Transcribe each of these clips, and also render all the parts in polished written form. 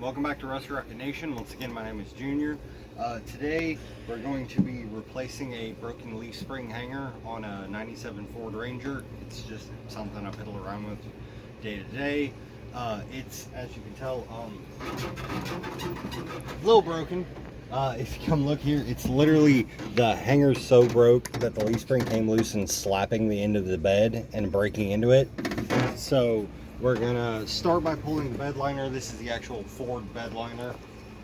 welcome back to Resurrected Nation. Once again, my name is Junior. Today we're going to be replacing a broken leaf spring hanger on a 97 Ford Ranger. It's just something I fiddle around with day to day. It's, as you can tell, a little broken. If you come look here, it's literally, the hanger's so broke that the leaf spring came loose and slapping the end of the bed and breaking into it. So we're gonna start by pulling the bed liner. This is the actual Ford bed liner.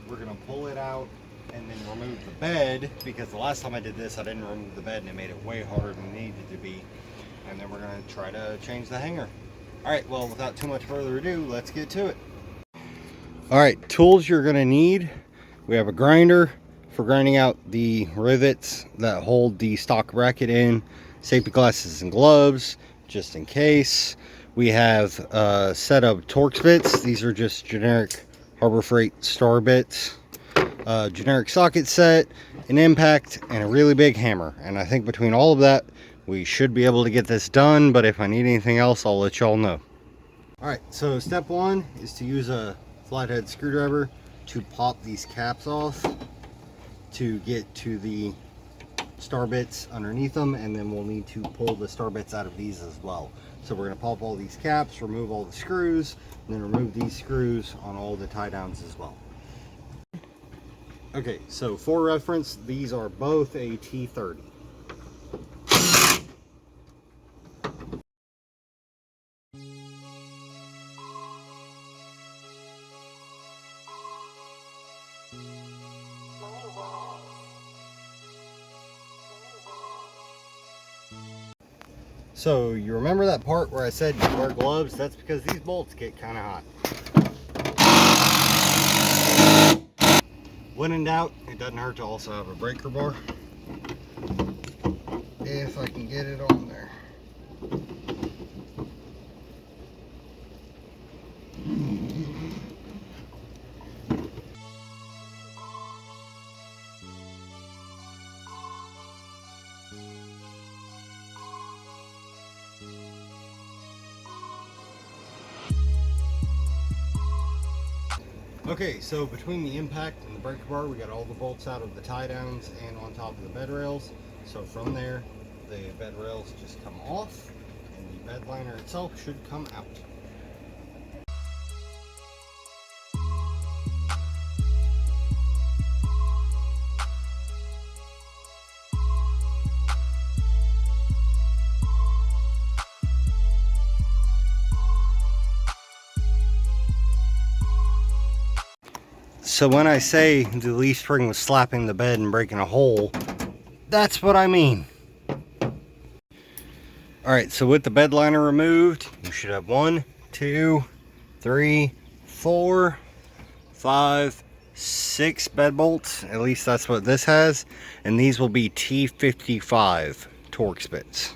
We're gonna pull it out and then remove the bed, because the last time I did this I didn't remove the bed and it made it way harder than it needed to be. And then we're gonna try to change the hanger. Alright, well, without too much further ado, let's get to it. Alright, tools you're gonna need. We have a grinder for grinding out the rivets that hold the stock bracket in, safety glasses and gloves just in case. We have a set of Torx bits. These are just generic Harbor Freight star bits. A generic socket set, an impact, and a really big hammer. And I think between all of that, we should be able to get this done, but if I need anything else, I'll let y'all know. Alright, so step one is to use a flathead screwdriver to pop these caps off to get to the star bits underneath them, and then we'll need to pull the star bits out of these as well. So we're going to pop all these caps, remove all the screws, and then remove these screws on all the tie downs as well. Okay, so for reference, these are both a T30. So you remember that part where I said you wear gloves? That's because these bolts get kind of hot. When in doubt, it doesn't hurt to also have a breaker bar. If I can get it on there. Okay, so between the impact and the breaker bar, we got all the bolts out of the tie downs and on top of the bed rails. So from there, the bed rails just come off and the bed liner itself should come out. So when I say the leaf spring was slapping the bed and breaking a hole, that's what I mean. Alright, so with the bed liner removed, you should have 1, 2, 3, 4, 5, 6 bed bolts. At least that's what this has. And these will be T55 Torx bits.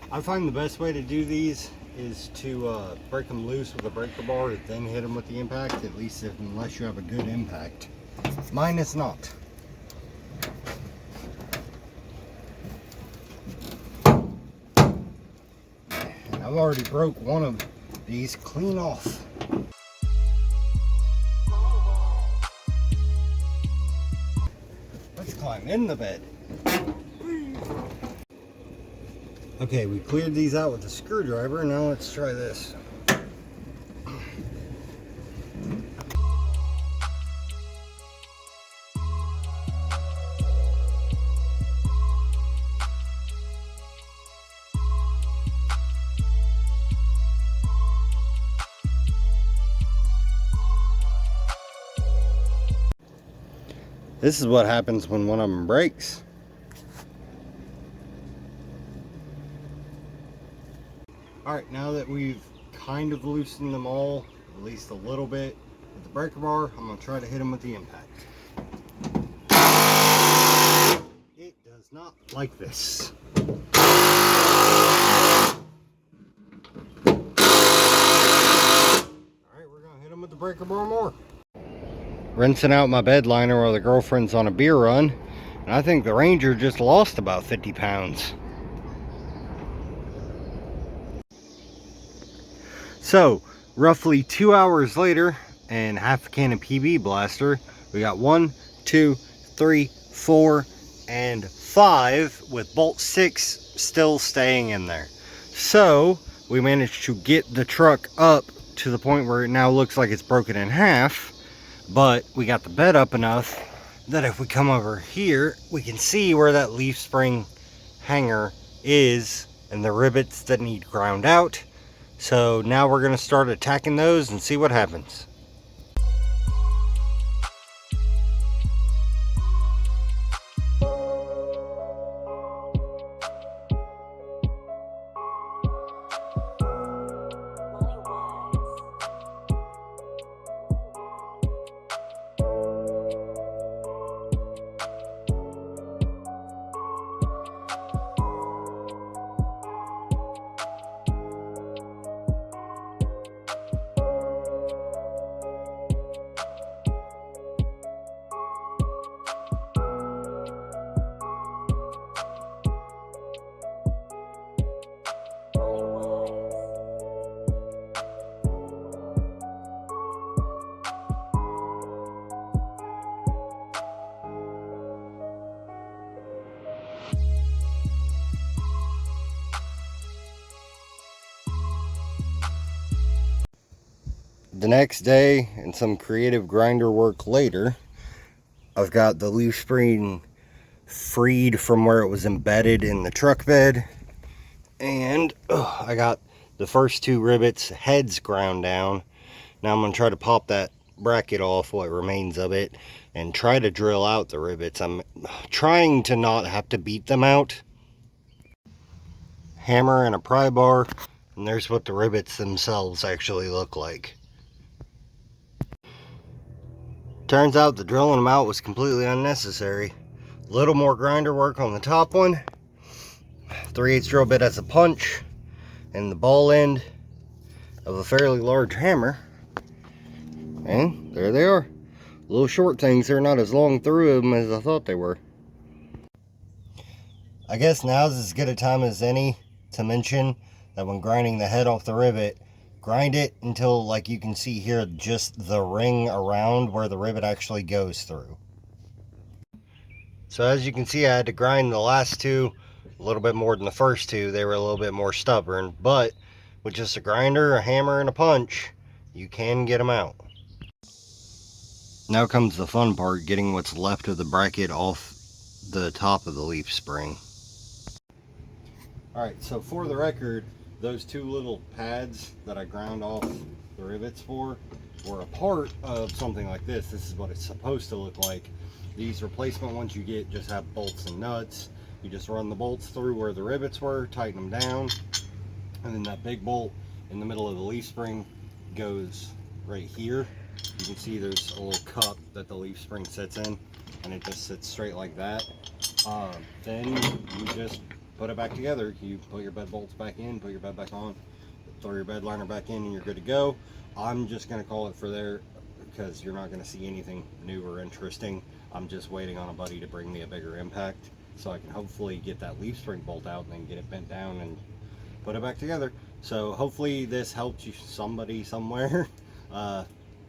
I find the best way to do these is to break them loose with a breaker bar, then hit them with the impact, at least unless you have a good impact. Mine is not. And I've already broke one of these clean off. Let's climb in the bed. Okay, we cleared these out with a screwdriver. Now let's try this. This is what happens when one of them breaks. Alright, now that we've kind of loosened them all, at least a little bit, with the breaker bar, I'm going to try to hit them with the impact. It does not like this. Alright, we're going to hit them with the breaker bar more. Rinsing out my bed liner while the girlfriend's on a beer run, and I think the Ranger just lost about 50 pounds. So Roughly 2 hours later, and half a can of PB Blaster, we got 1, 2, 3, 4, and 5 with bolt 6 still staying in there. So we managed to get the truck up to the point where it now looks like it's broken in half, but we got the bed up enough that if we come over here, we can see where that leaf spring hanger is and the rivets that need ground out. So now we're going to start attacking those and see what happens. The next day, and some creative grinder work later, I've got the leaf spring freed from where it was embedded in the truck bed, and I got the first 2 rivets heads ground down. Now I'm going to try to pop that bracket off, what remains of it, and try to drill out the rivets. I'm trying to not have to beat them out. Hammer and a pry bar, and there's what the rivets themselves actually look like. Turns out the drilling them out was completely unnecessary. A little more grinder work on the top one, 3/8 drill bit as a punch, and the ball end of a fairly large hammer, and there they are. Little short things, they're not as long through them as I thought they were. I guess now's as good a time as any to mention that when grinding the head off the rivet, grind it until, like you can see here, just the ring around where the rivet actually goes through. So as you can see, I had to grind the last 2 a little bit more than the first 2. They were a little bit more stubborn, but with just a grinder, a hammer, and a punch, you can get them out. Now comes the fun part, getting what's left of the bracket off the top of the leaf spring. Alright, so for the record, those 2 little pads that I ground off the rivets for were a part of something like this. This is what it's supposed to look like. These replacement ones you get just have bolts and nuts. You just run the bolts through where the rivets were, tighten them down, and then that big bolt in the middle of the leaf spring goes right here. You can see there's a little cup that the leaf spring sits in, and it just sits straight like that. Then you just put it back together. You put your bed bolts back in, put your bed back on, throw your bed liner back in, and you're good to go. I'm just going to call it for there because you're not going to see anything new or interesting. I'm just waiting on a buddy to bring me a bigger impact so I can hopefully get that leaf spring bolt out and then get it bent down and put it back together. So hopefully this helped you, somebody somewhere.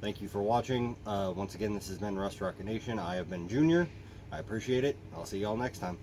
Thank you for watching. Once again, this has been Rust Rocket Nation. I have been Junior. I appreciate it. I'll see y'all next time.